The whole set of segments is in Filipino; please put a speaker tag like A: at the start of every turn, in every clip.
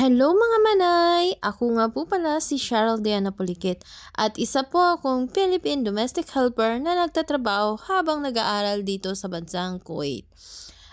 A: Hello mga manay! Ako nga po pala si Cheryl Diana Pulikit at isa po akong Philippine domestic helper na nagtatrabaho habang nag-aaral dito sa bansang Kuwait.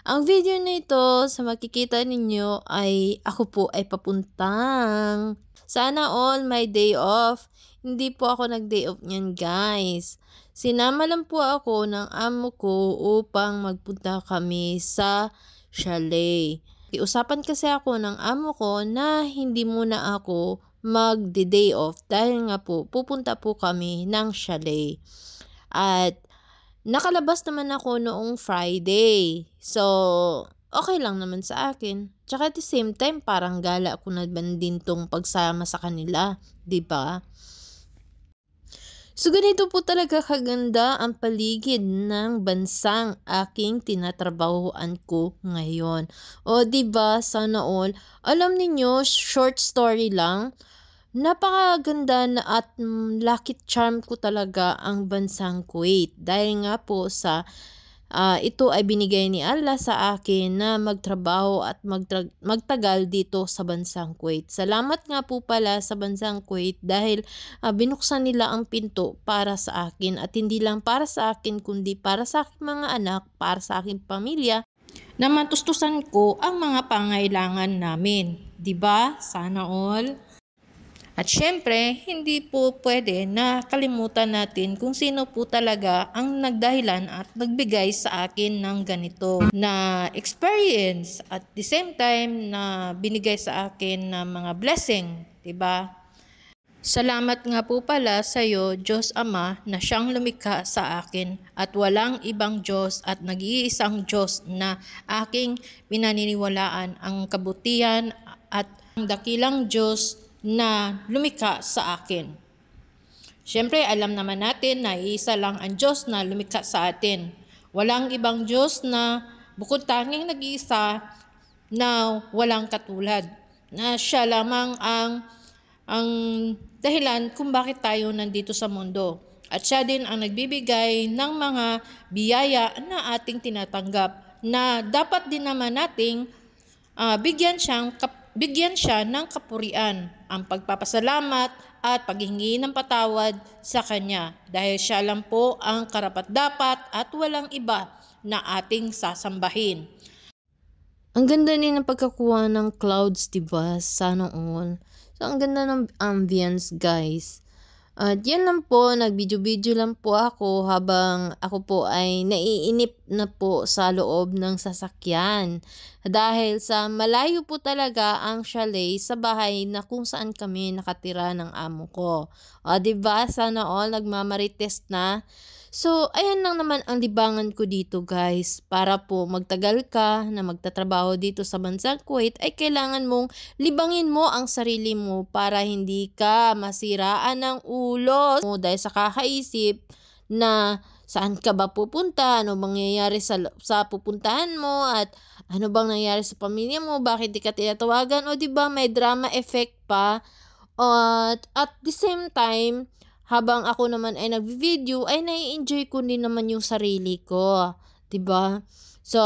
A: Ang video na ito sa makikita ninyo ay ako po ay papuntang sana all my day off. Hindi po ako nag-day off niyan guys. Sinama lang po ako ng amo ko upang magpunta kami sa chalet. Usapan kasi ako ng amo ko na hindi muna ako mag-day off dahil nga po pupunta po kami ng chalet. At nakalabas naman ako noong Friday. So, okay lang naman sa akin. Tsaka at the same time, parang gala ko na din tong pagsama sa kanila. 'Di ba? So, ganito po talaga kaganda ang paligid ng bansang aking tinatrabahuan ko ngayon. O, 'di ba? Sana all. Alam ninyo, short story lang. Napakaganda na at lucky charm ko talaga ang bansang Kuwait. Dahil nga po sa ito ay binigay ni Allah sa akin na magtrabaho at magtagal dito sa bansang Kuwait. Salamat nga po pala sa bansang Kuwait dahil binuksan nila ang pinto para sa akin at hindi lang para sa akin kundi para sa aking mga anak, para sa aking pamilya na matustusan ko ang mga pangailangan namin. 'Di ba? Sana all. At syempre, hindi po pwede na kalimutan natin kung sino po talaga ang nagdahilan at nagbigay sa akin ng ganito na experience at the same time na binigay sa akin ng mga blessing, 'di ba? Salamat nga po pala sa iyo, Diyos Ama, na siyang lumikha sa akin at walang ibang Diyos at nag-iisang Diyos na aking pinaniniwalaan ang kabutihan at ang dakilang Diyos na lumikha sa akin. Siyempre, alam naman natin na iisa lang ang Diyos na lumikha sa atin. Walang ibang Diyos na bukod tanging nag-iisa na walang katulad. Na siya lamang ang dahilan kung bakit tayo nandito sa mundo. At siya din ang nagbibigay ng mga biyaya na ating tinatanggap na dapat din naman nating bigyan siya ng kapurian, ang pagpapasalamat at paghingi ng patawad sa Kanya dahil siya lang po ang karapat-dapat at walang iba na ating sasambahin. Ang ganda din ng pagkakuha ng clouds, diba? Sana all. So, ang ganda ng ambience, guys. At yan lang po, nag-video-video lang po ako habang ako po ay naiinip na po sa loob ng sasakyan. Dahil sa malayo po talaga ang chalet sa bahay na kung saan kami nakatira ng amo ko. O, diba? Sana all, nagmamarites na. So, ayan lang naman ang libangan ko dito guys. Para po magtagal ka na magtatrabaho dito sa bansang Kuwait ay kailangan mong libangin mo ang sarili mo para hindi ka masiraan ng ulo. Dahil sa kakaisip na saan ka ba pupunta, ano bang nangyayari sa pupuntahan mo at ano bang nangyayari sa pamilya mo, bakit di ka tinatawagan o di ba may drama effect pa. At the same time, habang ako naman ay nagvi-video ay nai-enjoy ko din naman yung sarili ko, 'di ba? So,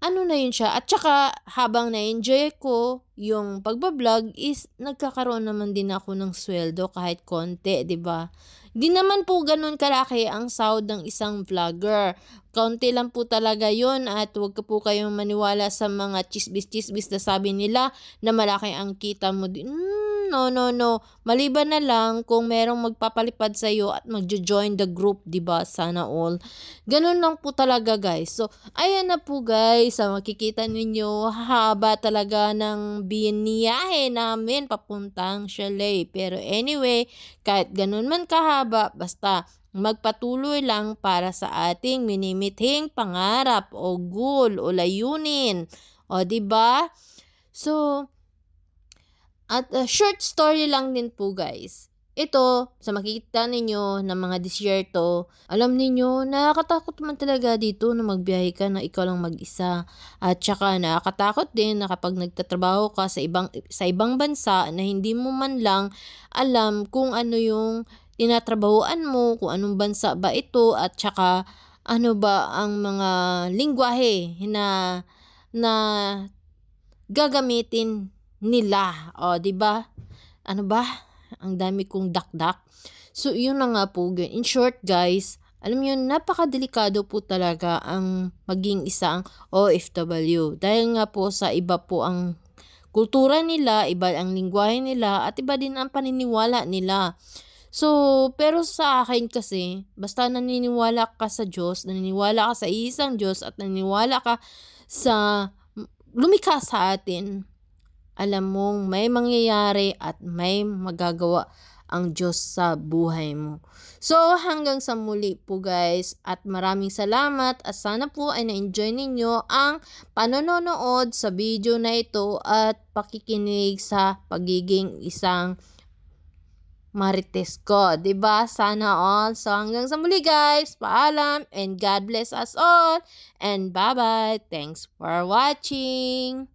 A: ano na yun siya. At saka habang na-enjoy ko yung pagba-vlog is nagkakaroon naman din ako ng sweldo kahit konti, 'di ba? Di naman po ganun kalaki ang sahod ng isang vlogger. Kaunti lang po talaga yun at huwag ka po kayong maniwala sa mga chismis-chismis na sabi nila na malaki ang kita mo din. No, no, no. Maliban na lang kung merong magpapalipad sa iyo at magjo-join the group, 'di ba? Sana all. Ganun lang po talaga, guys. So, ayan na po, guys. Sa makikita ninyo, haba talaga ng biniyahe namin papuntang chalet. Pero anyway, kahit ganun man kahaba, basta magpatuloy lang para sa ating minimithing pangarap o goal o layunin. O, 'di ba? So, at short story lang din po guys. Ito, sa makikita ninyo ng mga disyerto, alam ninyo, nakakatakot man talaga dito na magbiyahe ka na ikaw lang mag-isa. At saka nakakatakot din na kapag nagtatrabaho ka sa ibang bansa na hindi mo man lang alam kung ano yung tinatrabahuan mo, kung anong bansa ba ito, at saka ano ba ang mga lingwahe na gagamitin nila. O, 'di ba? Ano ba? Ang dami kong dakdak. So, yun na nga po. In short, guys, alam mo yun, napakadelikado po talaga ang maging isang OFW. Dahil nga po sa iba po ang kultura nila, iba ang lingwahe nila, at iba din ang paniniwala nila. So, pero sa akin kasi, basta naniniwala ka sa Diyos, naniniwala ka sa isang Diyos, at naniniwala ka sa lumikha sa atin, alam mong may mangyayari at may magagawa ang Diyos sa buhay mo. So, hanggang sa muli po guys, at maraming salamat at sana po ay na-enjoy ninyo ang panonood sa video na ito at pakikinig sa pagiging isang marites ko. 'Di ba? Sana all. So, hanggang sa muli guys. Paalam and God bless us all. And bye-bye. Thanks for watching.